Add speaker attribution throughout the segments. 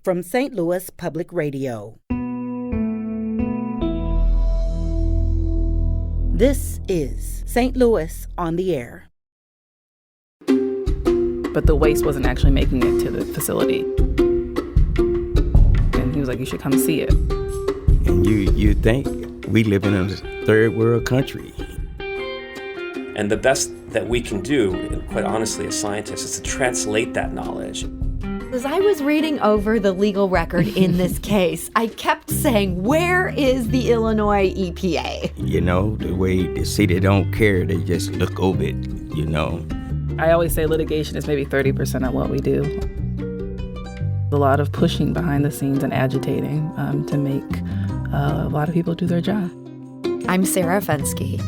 Speaker 1: from St. Louis Public Radio. This is St. Louis on the Air.
Speaker 2: But the waste wasn't actually making it to the facility. And he was like, you should come see it.
Speaker 3: And you think we live in a third world country.
Speaker 4: And the best that we can do, quite honestly, as scientists, is to translate that knowledge.
Speaker 5: As I was reading over the legal record in this case, I kept saying, where is the Illinois EPA?
Speaker 3: You know, the way the city don't care, they just look over it, you know.
Speaker 2: I always say litigation is maybe 30% of what we do. A lot of pushing behind the scenes and agitating to make a lot of people do their job.
Speaker 5: I'm Sarah Fensky.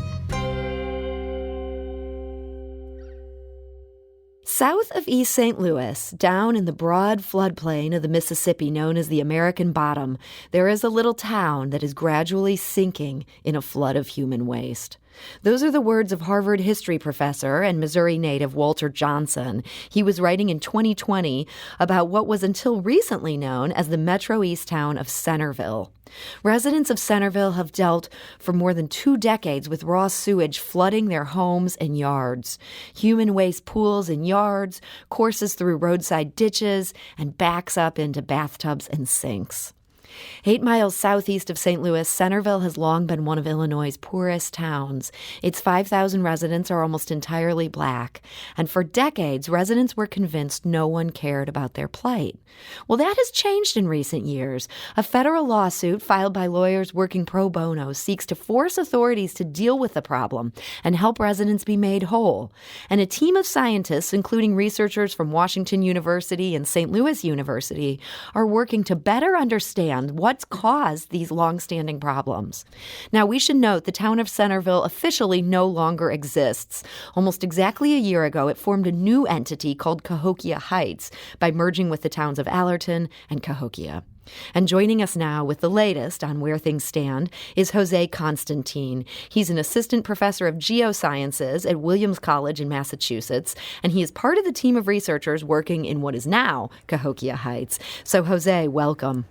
Speaker 5: South of East St. Louis, down in the broad floodplain of the Mississippi known as the American Bottom, there is a little town that is gradually sinking in a flood of human waste. Those are the words of Harvard history professor and Missouri native Walter Johnson. He was writing in 2020 about what was until recently known as the Metro East town of Centreville. Residents of Centreville have dealt for more than 2 decades with raw sewage flooding their homes and yards. Human waste pools in yards, courses through roadside ditches, and backs up into bathtubs and sinks. 8 miles southeast of St. Louis, Centreville has long been one of Illinois' poorest towns. Its 5,000 residents are almost entirely black, and for decades, residents were convinced no one cared about their plight. Well, that has changed in recent years. A federal lawsuit filed by lawyers working pro bono seeks to force authorities to deal with the problem and help residents be made whole. And a team of scientists, including researchers from Washington University and St. Louis University, are working to better understand what's caused these longstanding problems. Now, we should note the town of Centreville officially no longer exists. Almost exactly a year ago, it formed a new entity called Cahokia Heights by merging with the towns of Allerton and Cahokia. And joining us now with the latest on where things stand is Jose Constantine. He's an assistant professor of geosciences at Williams College in Massachusetts, and he is part of the team of researchers working in what is now Cahokia Heights. So, Jose, welcome.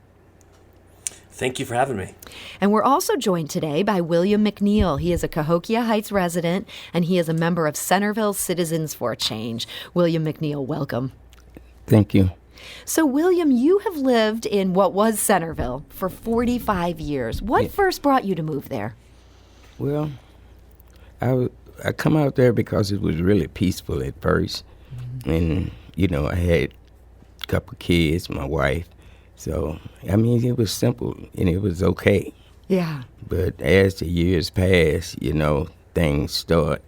Speaker 4: Thank you for having me.
Speaker 5: And we're also joined today by William McNeil. He is a Cahokia Heights resident, and he is a member of Centreville Citizens for Change. William McNeil, welcome.
Speaker 3: Thank you.
Speaker 5: So, William, you have lived in what was Centreville for 45 years. What first brought you to move there?
Speaker 3: Well, I come out there because it was really peaceful at first. Mm-hmm. And, you know, I had a couple of kids, my wife. So, I mean, it was simple and it was okay.
Speaker 5: Yeah.
Speaker 3: But as the years pass, you know, things start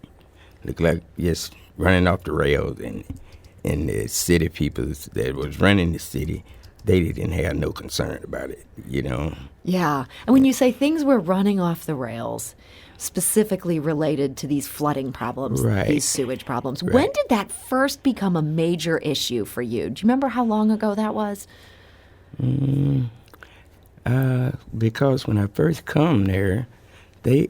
Speaker 3: look like just running off the rails. And the city people that was running the city, they didn't have no concern about it, you know.
Speaker 5: Yeah. And when you say things were running off the rails, specifically related to these flooding problems,
Speaker 3: right,
Speaker 5: these sewage problems,
Speaker 3: right.
Speaker 5: When did that first become a major issue for you? Do you remember how long ago that was?
Speaker 3: Because when I first come there, they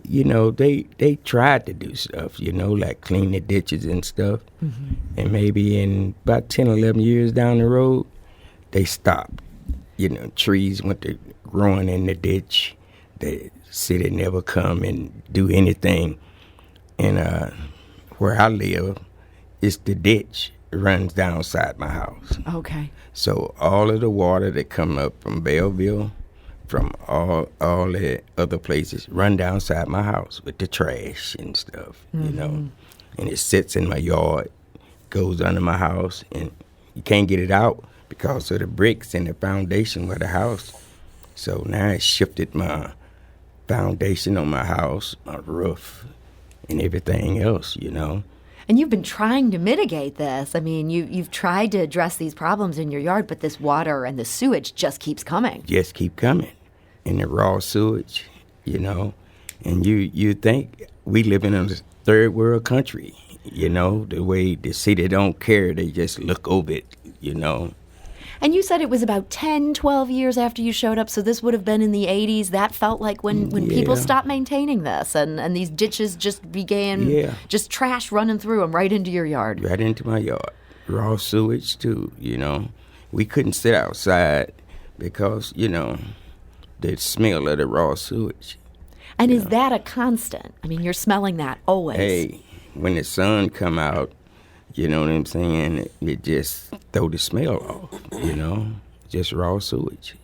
Speaker 3: tried to do stuff, you know, like clean the ditches and stuff. Mm-hmm. And maybe in about 10, 11 years down the road, they stopped. You know, trees went to growing in the ditch. The city never come and do anything. And where I live, it's the ditch runs down outside my house.
Speaker 5: Okay. So
Speaker 3: all of the water that come up from Belleville, from all the other places, run down outside my house with the trash and stuff, you know. And it sits in my yard, goes under my house, and you can't get it out because of the bricks and the foundation of the house. So now it shifted my foundation on my house, my roof, and everything else, you know.
Speaker 5: And you've been trying to mitigate this. I mean, you've tried to address these problems in your yard, but this water and the sewage just keeps coming.
Speaker 3: Just keep coming. And the raw sewage, you know. And you think we live in a third world country, you know, the way the city don't care, they just look over it, you know.
Speaker 5: And you said it was about 10, 12 years after you showed up, so this would have been in the 80s. That felt like when people stopped maintaining this, and these ditches just began, just trash running through them right into your yard.
Speaker 3: Right into my yard. Raw sewage, too, you know. We couldn't sit outside because, the smell of the raw sewage.
Speaker 5: And is that a constant? I mean, you're smelling that always.
Speaker 3: Hey, when the sun come out, you know what I'm saying, it just throw the smell off, just raw sewage.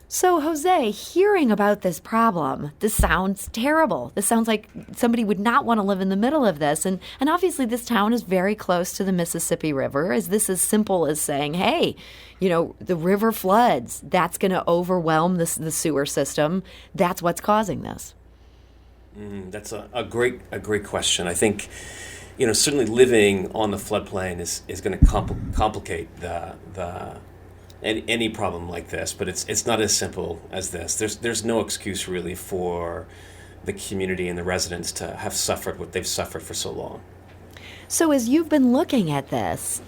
Speaker 5: So, Jose, hearing about this problem, this sounds terrible. This sounds like somebody would not want to live in the middle of this. And obviously this town is very close to the Mississippi River. Is this as simple as saying, hey, the river floods, that's going to overwhelm the sewer system. That's what's causing this.
Speaker 4: That's a great question. I think, certainly living on the floodplain is going to complicate any problem like this, but it's not as simple as this. There's no excuse really for the community and the residents to have suffered what they've suffered for so long.
Speaker 5: So as you've been looking at this,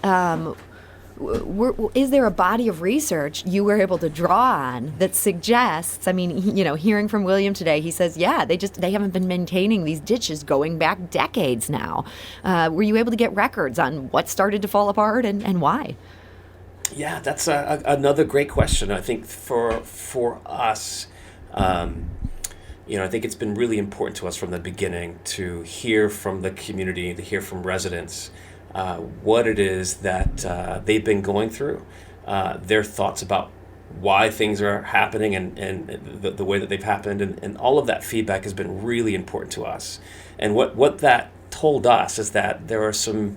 Speaker 5: is there a body of research you were able to draw on that suggests, hearing from William today, he says, they haven't been maintaining these ditches going back decades now. Were you able to get records on what started to fall apart and why?
Speaker 4: Yeah, that's another great question. I think for us, I think it's been really important to us from the beginning to hear from the community, to hear from residents, what it is that they've been going through, their thoughts about why things are happening and the way that they've happened. And all of that feedback has been really important to us. And what that told us is that there are some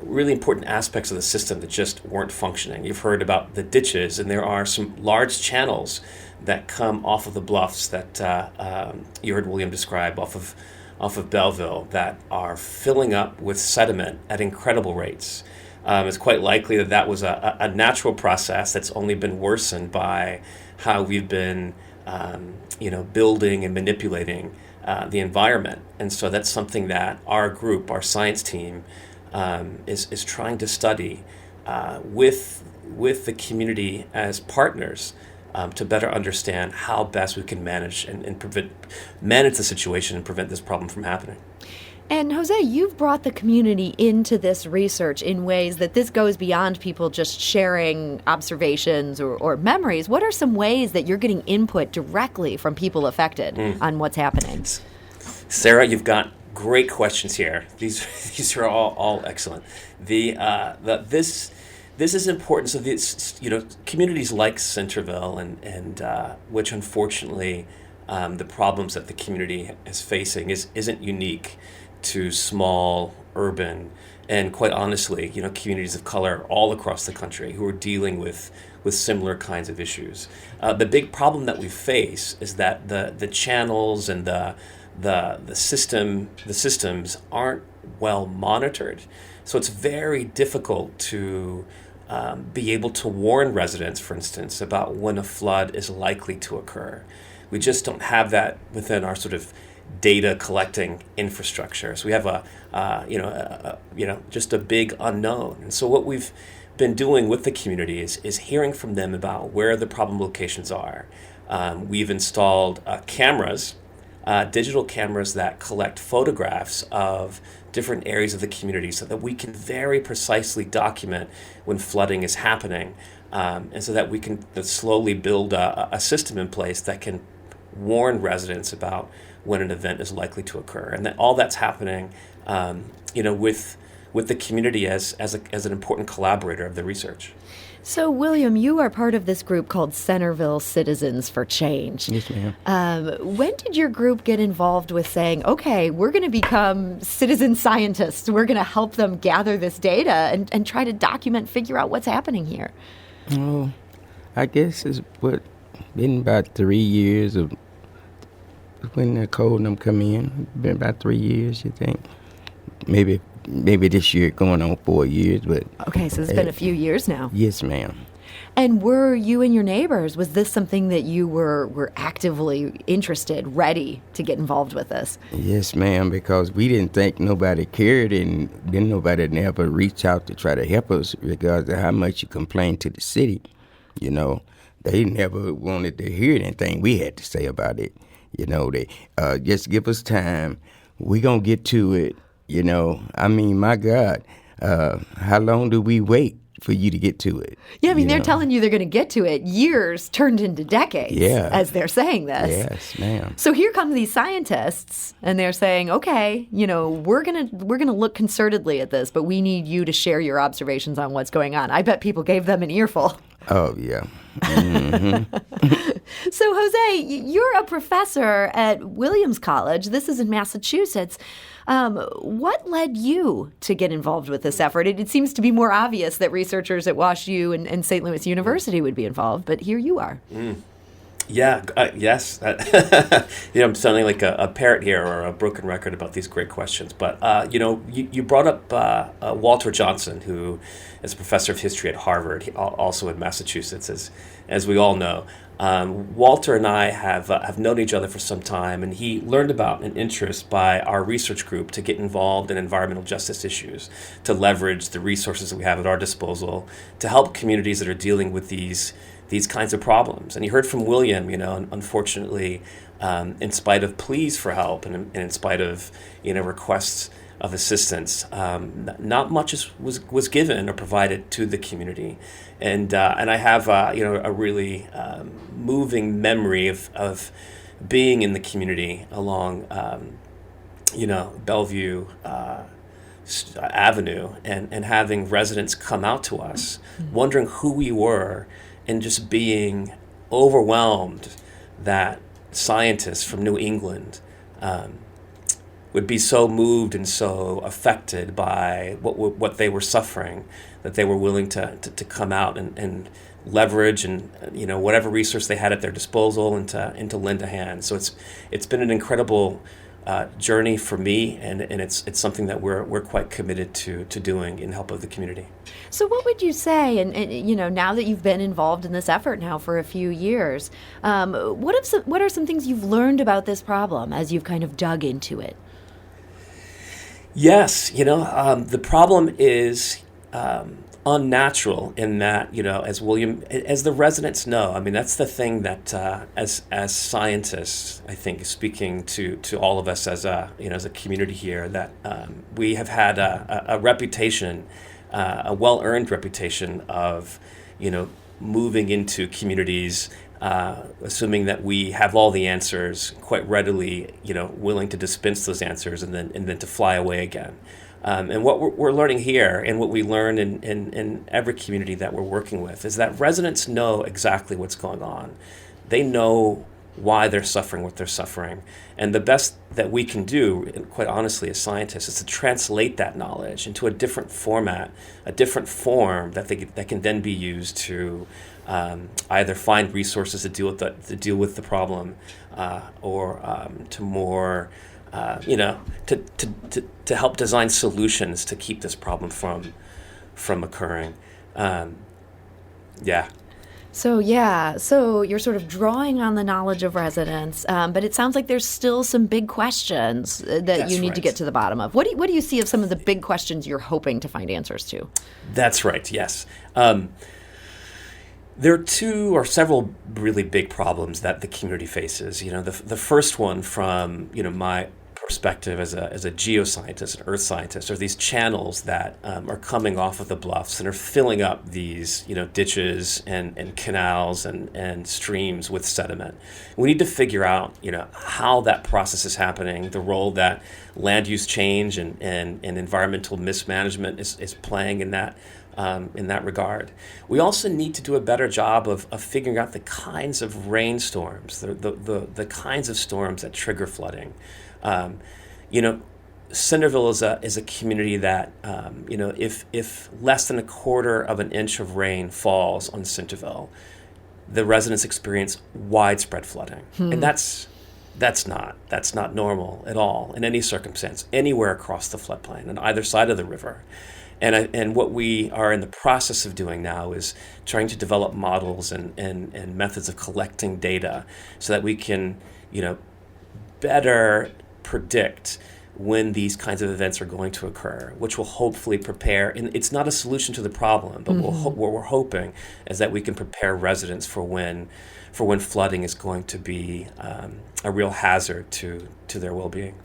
Speaker 4: really important aspects of the system that just weren't functioning. You've heard about the ditches, and there are some large channels that come off of the bluffs that you heard William describe off of Belleville that are filling up with sediment at incredible rates. It's quite likely that was a natural process that's only been worsened by how we've been building and manipulating the environment. And so that's something that our group, our science team, is trying to study with the community as partners to better understand how best we can manage manage the situation and prevent this problem from happening.
Speaker 5: And Jose, you've brought the community into this research in ways that this goes beyond people just sharing observations or memories. What are some ways that you're getting input directly from people affected on what's happening?
Speaker 4: Sarah, you've got great questions here. These are all excellent. This is important. So these communities like Centreville and which unfortunately the problems that the community is facing isn't unique to small urban and quite honestly communities of color all across the country who are dealing with similar kinds of issues. The big problem that we face is that the channels and the systems aren't well monitored. So it's very difficult to be able to warn residents, for instance, about when a flood is likely to occur. We just don't have that within our sort of data collecting infrastructure. So we have just a big unknown. And so what we've been doing with the community is hearing from them about where the problem locations are. We've installed cameras, digital cameras that collect photographs of different areas of the community so that we can very precisely document when flooding is happening, and so that we can slowly build a system in place that can warn residents about when an event is likely to occur. And that all that's happening with the community as an important collaborator of the research.
Speaker 5: So, William, you are part of this group called Centreville Citizens for Change.
Speaker 3: Yes, ma'am.
Speaker 5: When did your group get involved with saying, okay, we're going to become citizen scientists, we're going to help them gather this data and try to document, figure out what's happening here?
Speaker 3: Oh, I guess it's been about 3 years of when the cold and them come in. Been about 3 years, you think? Maybe this year going on 4 years, but...
Speaker 5: Okay, so it's been a few years now.
Speaker 3: Yes, ma'am.
Speaker 5: And were you and your neighbors, was this something that you were actively interested, ready to get involved with this?
Speaker 3: Yes, ma'am, because we didn't think nobody cared, and then nobody never reached out to try to help us regardless of how much you complained to the city. They never wanted to hear anything we had to say about it. They just give us time. We gonna get to it. My God, how long do we wait? for you to get to it.
Speaker 5: Yeah, I mean, they're
Speaker 3: know?
Speaker 5: telling you they're going to get to it. Years turned into decades as they're saying this.
Speaker 3: Yes, ma'am.
Speaker 5: So here come these scientists, and they're saying, okay, we're gonna look concertedly at this, but we need you to share your observations on what's going on. I bet people gave them an earful.
Speaker 3: Oh, yeah. Mm-hmm.
Speaker 5: So, Jose, you're a professor at Williams College. This is in Massachusetts. What led you to get involved with this effort? It seems to be more obvious that researchers at WashU and St. Louis University would be involved, but here you are.
Speaker 4: Yeah, yes. I'm sounding like a parrot here or a broken record about these great questions. But, you brought up Walter Johnson, who is a professor of history at Harvard, also in Massachusetts, as we all know. Walter and I have known each other for some time, and he learned about an interest by our research group to get involved in environmental justice issues, to leverage the resources that we have at our disposal to help communities that are dealing with these kinds of problems. And you heard from William, unfortunately, in spite of pleas for help and in spite of, requests of assistance, not much was given or provided to the community. And I have, a really moving memory of being in the community along, Bellevue Avenue and having residents come out to us, wondering who we were, and just being overwhelmed that scientists from New England would be so moved and so affected by what they were suffering that they were willing to come out and leverage and whatever resource they had at their disposal and to lend a hand. So it's been an incredible journey for me, and it's something that we're quite committed to doing in help of the community.
Speaker 5: So what would you say, and now that you've been involved in this effort now for a few years, what are some things you've learned about this problem as you've kind of dug into it?
Speaker 4: Yes, the problem is unnatural in that, as the residents know. I mean, that's the thing that as scientists, I think, speaking to all of us as a community here, that we have had a reputation, a well-earned reputation of, moving into communities, assuming that we have all the answers, quite readily, willing to dispense those answers and then to fly away again. And what we're learning here, and what we learn in every community that we're working with, is that residents know exactly what's going on. They know why they're suffering what they're suffering. And the best that we can do, quite honestly, as scientists, is to translate that knowledge into a different format, a different form that can then be used to either find resources to deal with the problem, or to more, to help design solutions to keep this problem from occurring.
Speaker 5: So you're sort of drawing on the knowledge of residents, but it sounds like there's still some big questions that you need to get to the bottom of. What do you see as some of the big questions you're hoping to find answers to?
Speaker 4: That's right, yes. There are two or several really big problems that the community faces. The first one, from my perspective as a geoscientist, an earth scientist, are these channels that are coming off of the bluffs and are filling up these ditches and canals and streams with sediment. We need to figure out how that process is happening, the role that land use change and environmental mismanagement is playing in that regard. We also need to do a better job of figuring out the kinds of rainstorms, the kinds of storms that trigger flooding. Centreville is a community that, if less than a quarter of an inch of rain falls on Centreville, the residents experience widespread flooding. And that's not normal at all in any circumstance, anywhere across the floodplain, on either side of the river. And what we are in the process of doing now is trying to develop models and methods of collecting data so that we can, better predict when these kinds of events are going to occur, which will hopefully prepare. And it's not a solution to the problem, but what we're hoping is that we can prepare residents for when flooding is going to be a real hazard to their well-being.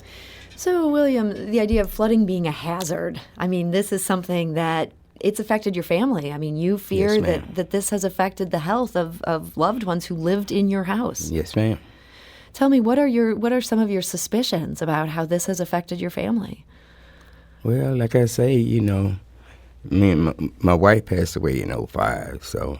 Speaker 5: So, William, the idea of flooding being a hazard, I mean, this is something that it's affected your family. I mean, you fear
Speaker 3: Yes, ma'am.
Speaker 5: that this has affected the health of loved ones who lived in your house.
Speaker 3: Yes, ma'am.
Speaker 5: Tell me, what are some of your suspicions about how this has affected your family?
Speaker 3: Well, like I say, me and my wife passed away in '05, so,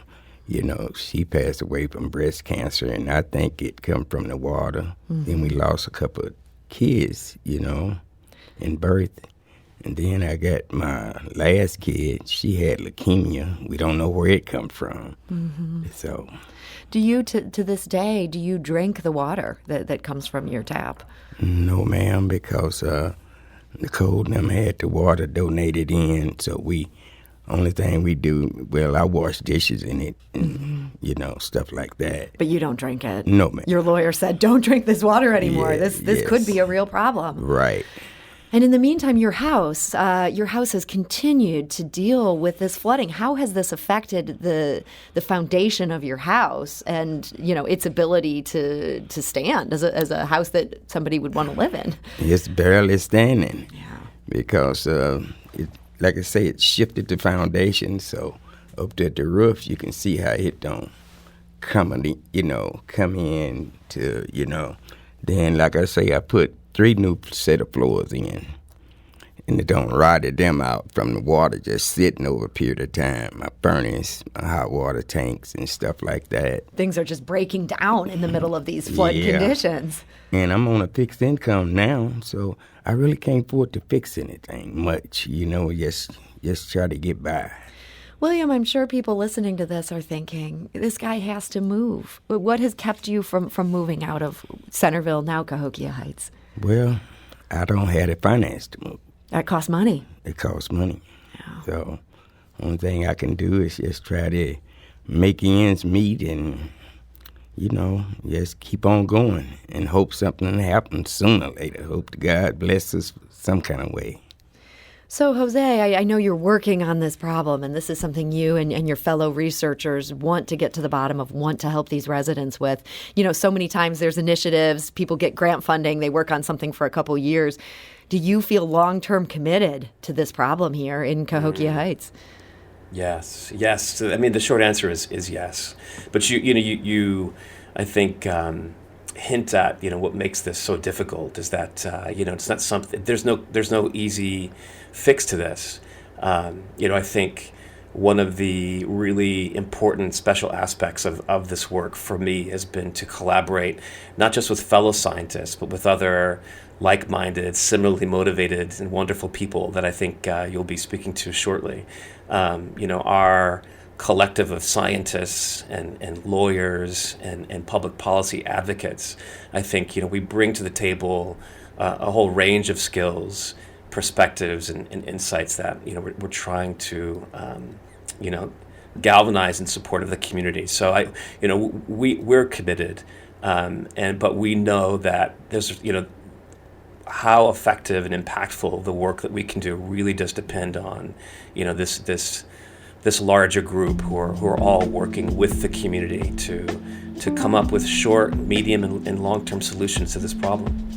Speaker 3: she passed away from breast cancer, and I think it come from the water.
Speaker 5: Mm-hmm.
Speaker 3: Then we lost a couple of kids, in birth. And then I got my last kid. She had leukemia. We don't know where it come from.
Speaker 5: Mm-hmm.
Speaker 3: So,
Speaker 5: do you, to this day, do you drink the water that comes from your tap?
Speaker 3: no, ma'am, because Nicole and them had the water donated in, so only thing we do, well, I wash dishes in it and, stuff like that.
Speaker 5: But you don't drink it?
Speaker 3: No, ma'am.
Speaker 5: Your lawyer said, don't drink this water anymore.
Speaker 3: Yeah,
Speaker 5: This could
Speaker 3: yes.
Speaker 5: be a real problem.
Speaker 3: Right.
Speaker 5: And in the meantime, your house has continued to deal with this flooding. How has this affected the foundation of your house and, its ability to stand as a house that somebody would want to live in?
Speaker 3: It's barely standing.
Speaker 5: Yeah.
Speaker 3: Because, like I say, it shifted the foundation, so up at the roof, you can see how it don't come in to, Then, like I say, I put 3 new set of floors in, and it don't rotted them out from the water just sitting over a period of time. My furnace, my hot water tanks, and stuff like that.
Speaker 5: Things are just breaking down in the middle of these flood conditions.
Speaker 3: And I'm on a fixed income now, so I really can't afford to fix anything much, just try to get by.
Speaker 5: William, I'm sure people listening to this are thinking, this guy has to move. But what has kept you from moving out of Centreville, now Cahokia Heights?
Speaker 3: Well, I don't have the finance to move.
Speaker 5: That costs money.
Speaker 3: It costs money.
Speaker 5: Yeah.
Speaker 3: So only thing I can do is just try to make ends meet and, just keep on going and hope something happens sooner or later. Hope to God bless us some kind of way.
Speaker 5: So, Jose, I know you're working on this problem, and this is something you and your fellow researchers want to get to the bottom of, want to help these residents with. So many times there's initiatives, people get grant funding, they work on something for a couple years. Do you feel long-term committed to this problem here in Cahokia Heights?
Speaker 4: Yes. I mean, the short answer is yes. But you I think, hint at what makes this so difficult is that it's not something. There's no easy fix to this. I think one of the really important special aspects of this work for me has been to collaborate not just with fellow scientists but with other like-minded, similarly motivated and wonderful people that I think you'll be speaking to shortly. Our collective of scientists and lawyers and public policy advocates, I think, we bring to the table a whole range of skills, perspectives, and insights that, we're trying to, galvanize in support of the community. So we're committed, but we know that there's, how effective and impactful the work that we can do really does depend on, this larger group who are all working with the community to come up with short, medium, and long-term solutions to this problem.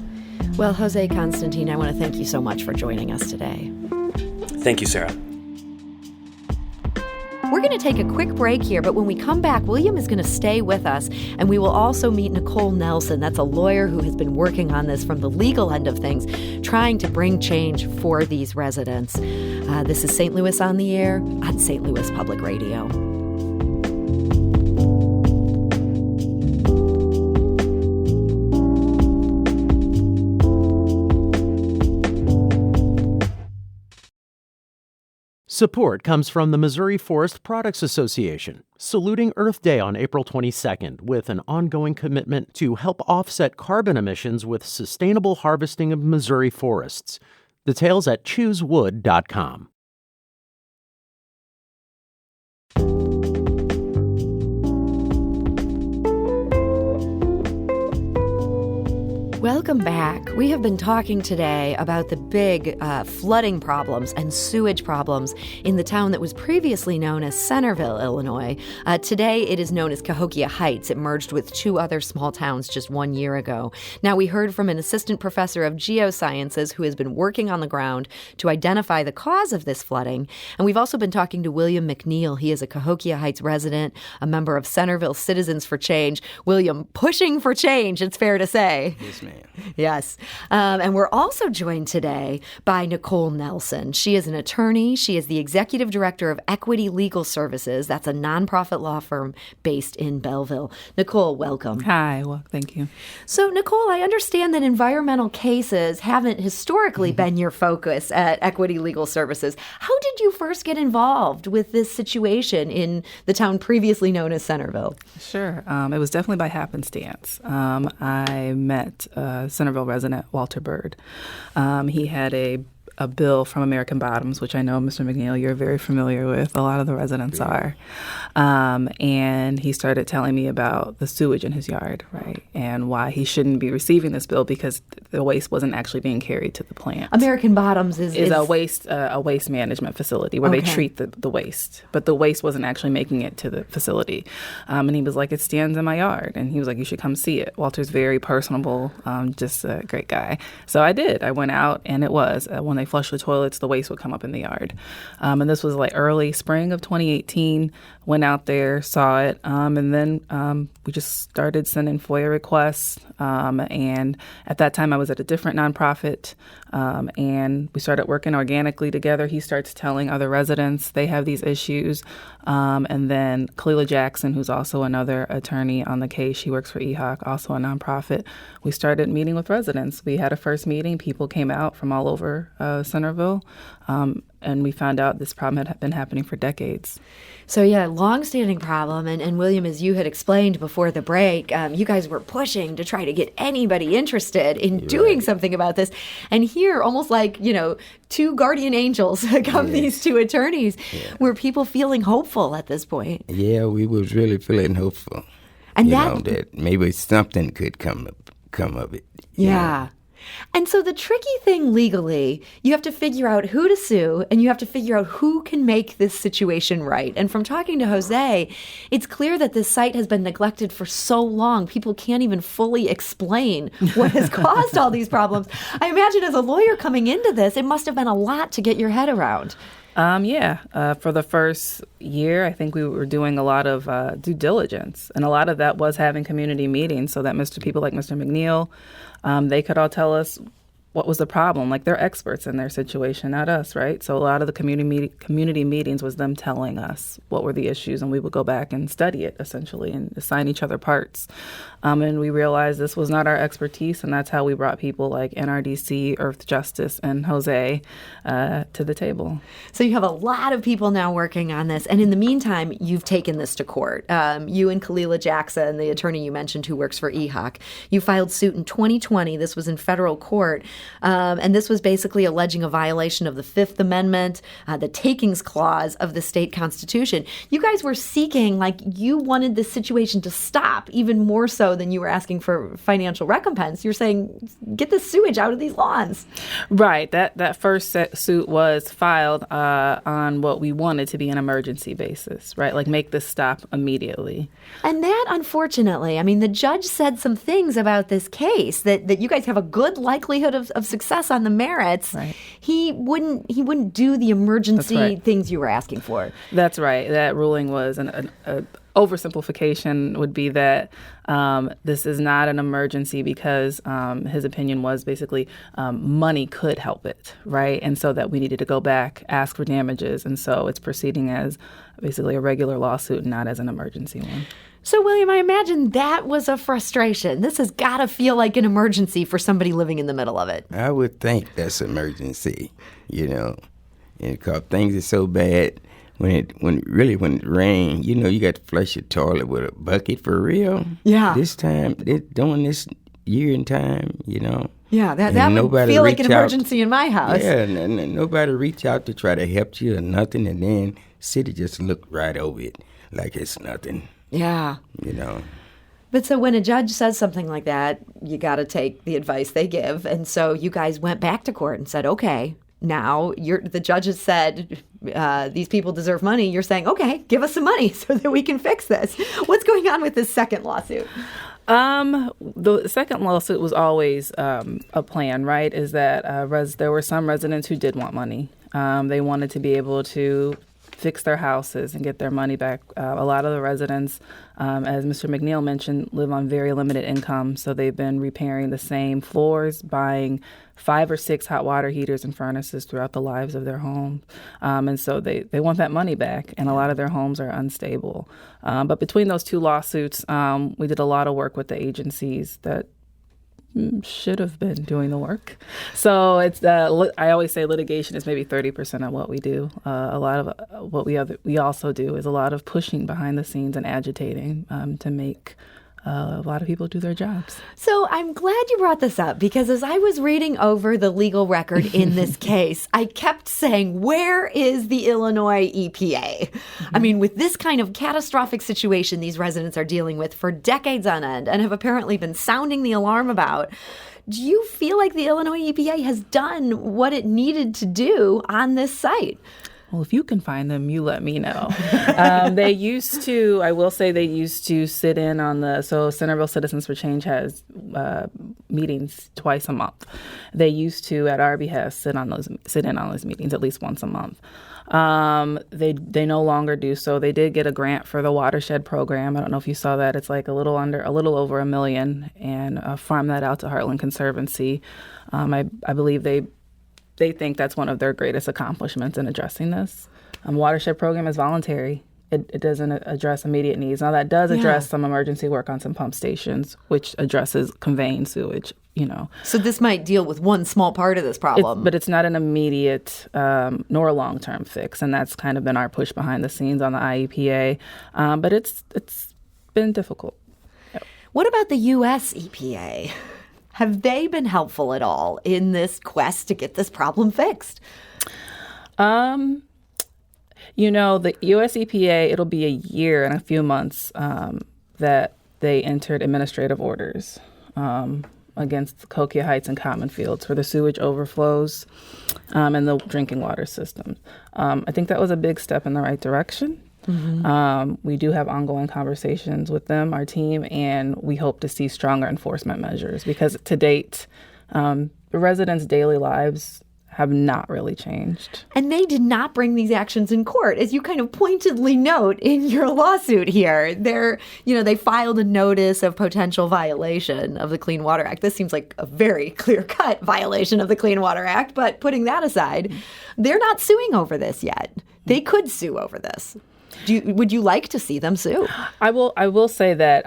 Speaker 5: Well, Jose Constantine, I want to thank you so much for joining us today.
Speaker 4: Thank you, Sarah.
Speaker 5: We're going to take a quick break here, but when we come back, William is going to stay with us, and we will also meet Nicole Nelson. That's a lawyer who has been working on this from the legal end of things, trying to bring change for these residents. This is St. Louis on the Air on St. Louis Public Radio.
Speaker 6: Support comes from the Missouri Forest Products Association, saluting Earth Day on April 22nd with an ongoing commitment to help offset carbon emissions with sustainable harvesting of Missouri forests. Details at choosewood.com.
Speaker 5: Welcome back. We have been talking today about the big flooding problems and sewage problems in the town that was previously known as Centreville, Illinois. Today, it is known as Cahokia Heights. It merged with 2 other small towns just 1 year ago. Now, we heard from an assistant professor of geosciences who has been working on the ground to identify the cause of this flooding. And we've also been talking to William McNeil. He is a Cahokia Heights resident, a member of Centreville Citizens for Change. William, pushing for change, it's fair to say.
Speaker 3: Yes, ma'am.
Speaker 5: Yes. And we're also joined today by Nicole Nelson. She is an attorney. She is the executive director of Equity Legal Services. That's a nonprofit law firm based in Belleville. Nicole, welcome.
Speaker 2: Hi, well, thank you.
Speaker 5: So, Nicole, I understand that environmental cases haven't historically been your focus at Equity Legal Services. How did you first get involved with this situation in the town previously known as Centreville?
Speaker 2: Sure. It was definitely by happenstance. I met Centreville resident Walter Bird. He had a bill from American Bottoms, which I know, Mr. McNeil, you're very familiar with. A lot of the residents are. And he started telling me about the sewage in his yard, right, and why he shouldn't be receiving this bill because the waste wasn't actually being carried to the plant.
Speaker 5: American Bottoms is
Speaker 2: a waste management facility where they treat the waste, but the waste wasn't actually making it to the facility. And he was like, it stands in my yard. And he was like, you should come see it. Walter's very personable, just a great guy. So I did. I went out, and it was when they flush the toilets, the waste would come up in the yard. And this was like early spring of 2018. Went out there, saw it, and then we just started sending FOIA requests. And at that time, I was at a different nonprofit, and we started working organically together. He starts telling other residents they have these issues. And then Kalila Jackson, who's also another attorney on the case, she works for EHOC, also a nonprofit. We started meeting with residents. We had a first meeting. People came out from all over Centreville, and we found out this problem had been happening for decades.
Speaker 5: So, yeah, longstanding problem. And William, as you had explained before the break, you guys were pushing to try to get anybody interested in doing something about this. And here, almost like, 2 guardian angels come these 2 attorneys. Were people feeling hopeful at this point?
Speaker 3: Yeah, we was really feeling hopeful.
Speaker 5: And
Speaker 3: that maybe something could come of it.
Speaker 5: Yeah. And so the tricky thing legally, you have to figure out who to sue, and you have to figure out who can make this situation right. And from talking to Jose, it's clear that this site has been neglected for so long, people can't even fully explain what has caused all these problems. I imagine as a lawyer coming into this, it must have been a lot to get your head around.
Speaker 2: For the first year, I think we were doing a lot of due diligence, and a lot of that was having community meetings so that people like Mr. McNeil, they could all tell us what was the problem. Like, they're experts in their situation, not us, right? So a lot of the community meetings was them telling us what were the issues, and we would go back and study it, essentially, and assign each other parts. And we realized this was not our expertise, and that's how we brought people like NRDC, Earth Justice, and Jose to the table.
Speaker 5: So you have a lot of people now working on this, and in the meantime, you've taken this to court. You and Kalila Jackson, the attorney you mentioned who works for EHOC, you filed suit in 2020. This was in federal court. And this was basically alleging a violation of the Fifth Amendment, the takings clause of the state constitution. You guys were seeking, you wanted this situation to stop even more so than you were asking for financial recompense. You're saying, get the sewage out of these lawns.
Speaker 2: Right. That first suit was filed on what we wanted to be an emergency basis, right? Like, make this stop immediately.
Speaker 5: And that, unfortunately, the judge said some things about this case that you guys have a good likelihood of success on the merits.
Speaker 2: Right.
Speaker 5: He wouldn't do the emergency things you were asking for.
Speaker 2: That's right. That ruling was an oversimplification would be that this is not an emergency because his opinion was basically money could help it, right? And so that we needed to go back, ask for damages. And so it's proceeding as basically a regular lawsuit, not as an emergency one.
Speaker 5: So, William, I imagine that was a frustration. This has got to feel like an emergency for somebody living in the middle of it.
Speaker 3: I would think that's emergency, and because things are so bad. When it rains, you got to flush your toilet with a bucket for real.
Speaker 5: Yeah.
Speaker 3: This time, during this year and time,
Speaker 5: Yeah, that would feel like an emergency in my house.
Speaker 3: Yeah, and nobody reach out to try to help you or nothing, and then city just look right over it like it's nothing.
Speaker 5: Yeah. But so when a judge says something like that, you got to take the advice they give. And so you guys went back to court and said, okay, now the judge has said these people deserve money. You're saying, okay, give us some money so that we can fix this. What's going on with this second lawsuit?
Speaker 2: The second lawsuit was always a plan, right? Is that there were some residents who did want money. They wanted to be able to fix their houses and get their money back. A lot of the residents, as Mr. McNeil mentioned, live on very limited income, so they've been repairing the same floors, buying 5 or 6 hot water heaters and furnaces throughout the lives of their homes. And so they want that money back, and a lot of their homes are unstable. But between those two lawsuits, we did a lot of work with the agencies that should have been doing the work. So it's I always say litigation is maybe 30% of what we do. A lot of what we also do is a lot of pushing behind the scenes and agitating to make a lot of people do their jobs.
Speaker 5: So I'm glad you brought this up, because as I was reading over the legal record in this case, I kept saying, where is the Illinois EPA? I mean, with this kind of catastrophic situation these residents are dealing with for decades on end and have apparently been sounding the alarm about, do you feel like the Illinois EPA has done what it needed to do on this site?
Speaker 2: Well, if you can find them, you let me know. They used to, I will say they used to sit in on so Centreville Citizens for Change has meetings twice a month. They used to, at our behest, sit in on those meetings at least once a month. They no longer do so. They did get a grant for the watershed program. I don't know if you saw that. It's like a little over $1 million, and farm that out to Heartland Conservancy. I believe they think that's one of their greatest accomplishments in addressing this. Watershed program is voluntary. It doesn't address immediate needs. Now, that does address some emergency work on some pump stations, which addresses conveying sewage,
Speaker 5: So this might deal with one small part of this problem.
Speaker 2: But it's not an immediate nor a long-term fix, and that's kind of been our push behind the scenes on the IEPA. But it's been difficult. Yep.
Speaker 5: What about the U.S. EPA? Have they been helpful at all in this quest to get this problem fixed?
Speaker 2: The U.S. EPA, it'll be a year and a few months that they entered administrative orders against Cahokia Heights and Common Fields for the sewage overflows and the drinking water system. I think that was a big step in the right direction. Mm-hmm. We do have ongoing conversations with them, our team, and we hope to see stronger enforcement measures because to date, the residents' daily lives have not really changed.
Speaker 5: And they did not bring these actions in court, as you kind of pointedly note in your lawsuit here. They filed a notice of potential violation of the Clean Water Act. This seems like a very clear-cut violation of the Clean Water Act, but putting that aside, they're not suing over this yet. They could sue over this. Would you like to see them sue?
Speaker 2: I will say that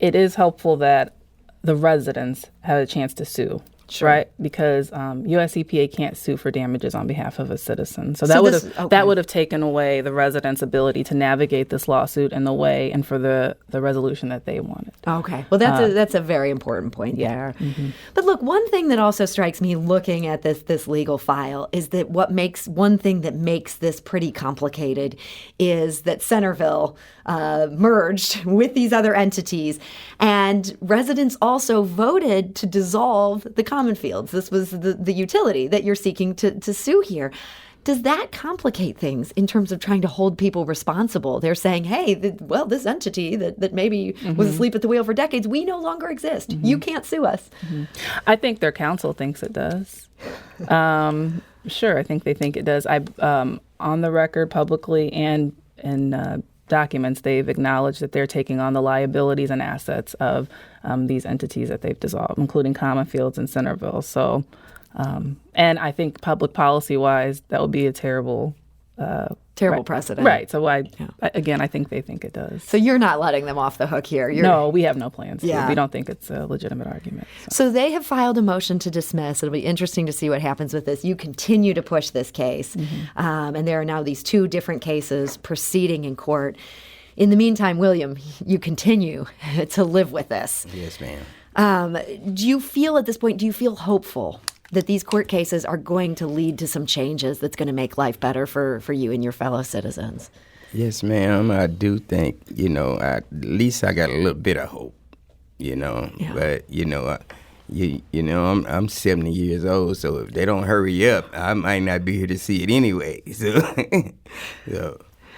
Speaker 2: it is helpful that the residents have a chance to sue. Sure. Right, because U.S. EPA can't sue for damages on behalf of a citizen. So that would have taken away the residents' ability to navigate this lawsuit in the way and for the resolution that they wanted.
Speaker 5: Okay, well that's a very important point there. Mm-hmm. But look, one thing that also strikes me looking at this legal file is that one thing that makes this pretty complicated is that Centreville merged with these other entities, and residents also voted to dissolve the Common Fields. This was the utility that you're seeking to sue here. Does that complicate things in terms of trying to hold people responsible? They're saying, hey, this entity that maybe was asleep at the wheel for decades, we no longer exist. Mm-hmm. You can't sue us. Mm-hmm.
Speaker 2: I think their counsel thinks it does. Sure, I think they think it does. On the record publicly and in documents, they've acknowledged that they're taking on the liabilities and assets of these entities that they've dissolved, including Common Fields and Centreville. So, and I think public policy-wise, that would be a terrible
Speaker 5: precedent.
Speaker 2: Right. So, I think they think it does.
Speaker 5: So you're not letting them off the hook here.
Speaker 2: No, we have no plans to. We don't think it's a legitimate argument.
Speaker 5: So they have filed a motion to dismiss. It'll be interesting to see what happens with this. You continue to push this case. Mm-hmm. And there are now these 2 different cases proceeding in court. In the meantime, William, you continue to live with this.
Speaker 3: Yes, ma'am.
Speaker 5: Do you feel at this point, hopeful that these court cases are going to lead to some changes that's going to make life better for you and your fellow citizens?
Speaker 3: Yes, ma'am. I do think, at least I got a little bit of hope. you know.
Speaker 5: Yeah.
Speaker 3: But, I'm 70 years old, so if they don't hurry up, I might not be here to see it anyway. So.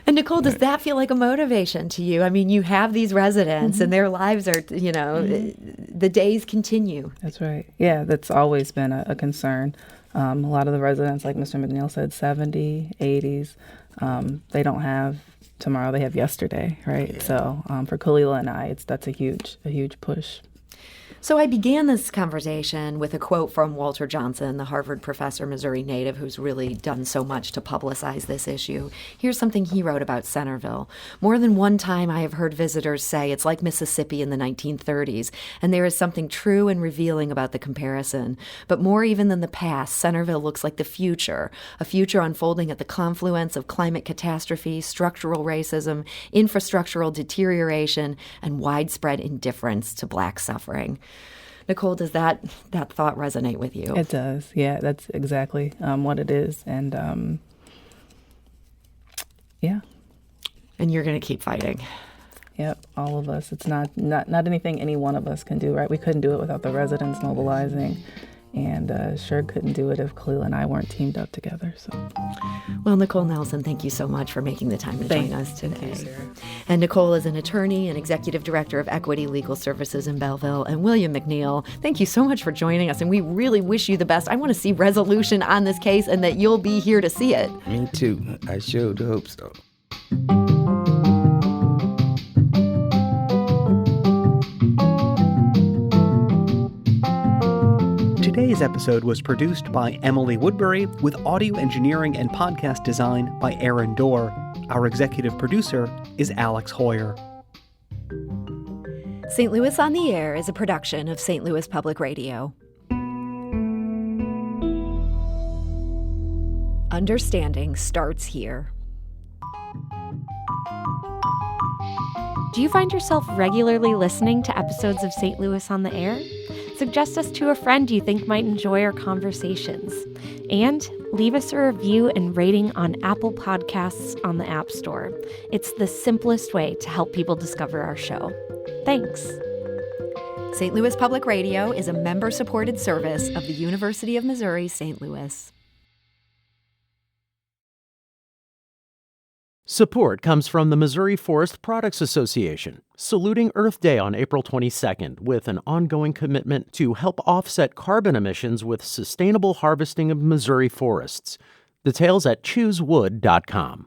Speaker 5: And Nicole, does that feel like a motivation to you? I mean, you have these residents and their lives are, the days continue.
Speaker 2: That's right. Yeah, that's always been a concern. A lot of the residents, like Mr. McNeil said, 70, 80s, they don't have tomorrow, they have yesterday, right? Yeah. So for Kalila and I, that's a huge push.
Speaker 5: So I began this conversation with a quote from Walter Johnson, the Harvard professor, Missouri native, who's really done so much to publicize this issue. Here's something he wrote about Centreville. More than one time I have heard visitors say it's like Mississippi in the 1930s, and there is something true and revealing about the comparison. But more even than the past, Centreville looks like the future, a future unfolding at the confluence of climate catastrophe, structural racism, infrastructural deterioration, and widespread indifference to Black suffering. Nicole, does that thought resonate with you?
Speaker 2: It does. Yeah, that's exactly what it is. And yeah.
Speaker 5: And you're going to keep fighting.
Speaker 2: Yep, all of us. It's not anything any one of us can do, right? We couldn't do it without the residents mobilizing. And sure couldn't do it if Khalil and I weren't teamed up together. So,
Speaker 5: well, Nicole Nelson, thank you so much for making the time to join us today.
Speaker 2: Thank you, Sarah.
Speaker 5: And Nicole is an attorney and executive director of Equity Legal Services in Belleville. And William McNeil, thank you so much for joining us. And we really wish you the best. I want to see resolution on this case and that you'll be here to see it.
Speaker 3: Me too. I sure do hope so.
Speaker 7: Today's episode was produced by Emily Woodbury with audio engineering and podcast design by Aaron Dorr. Our executive producer is Alex Hoyer.
Speaker 5: St. Louis on the Air is a production of St. Louis Public Radio. Understanding starts here.
Speaker 8: Do you find yourself regularly listening to episodes of St. Louis on the Air? Suggest us to a friend you think might enjoy our conversations. And leave us a review and rating on Apple Podcasts on the App Store. It's the simplest way to help people discover our show. Thanks.
Speaker 5: St. Louis Public Radio is a member-supported service of the University of Missouri, St. Louis.
Speaker 6: Support comes from the Missouri Forest Products Association, saluting Earth Day on April 22nd with an ongoing commitment to help offset carbon emissions with sustainable harvesting of Missouri forests. Details at choosewood.com.